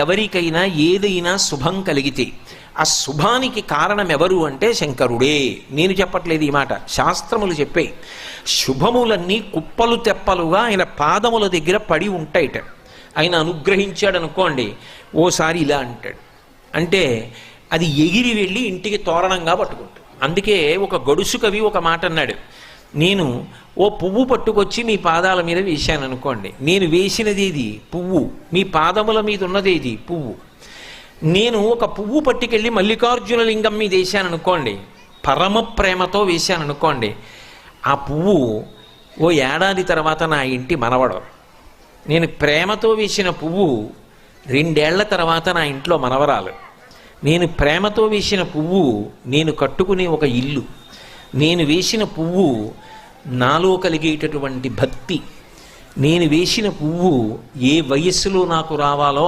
ఎవరికైనా ఏదైనా శుభం కలిగితే ఆ శుభానికి కారణం ఎవరు అంటే శంకరుడే. నేను చెప్పట్లేదు ఈ మాట, శాస్త్రములు చెప్పే. శుభములన్నీ కుప్పలు తెప్పలుగా ఆయన పాదముల దగ్గర పడి ఉంటాయిట. ఆయన అనుగ్రహించాడు అనుకోండి, ఓసారి ఇలా అంటాడు అంటే అది ఎగిరి వెళ్ళి ఇంటికి తోరణంగా పట్టుకుంటాడు. అందుకే ఒక గడుసు కవి ఒక మాట అన్నాడు, నేను ఓ పువ్వు పట్టుకొచ్చి మీ పాదాల మీద వేశాను అనుకోండి, నేను వేసినది ఏది పువ్వు, మీ పాదముల మీద ఉన్నది ఏది పువ్వు. నేను ఒక పువ్వు పట్టుకెళ్ళి మల్లికార్జున లింగం మీద వేశాను అనుకోండి, పరమ ప్రేమతో వేశాను అనుకోండి, ఆ పువ్వు ఓ ఏడాది తర్వాత నా ఇంటి మనవడు. నేను ప్రేమతో వేసిన పువ్వు 2 ఏళ్ల తర్వాత నా ఇంట్లో మనవరాలు. నేను ప్రేమతో వేసిన పువ్వు నేను కట్టుకునే ఒక ఇల్లు. నేను వేసిన పువ్వు నాలో కలిగేటటువంటి భక్తి. నేను వేసిన పువ్వు ఏ వయస్సులో నాకు రావాలో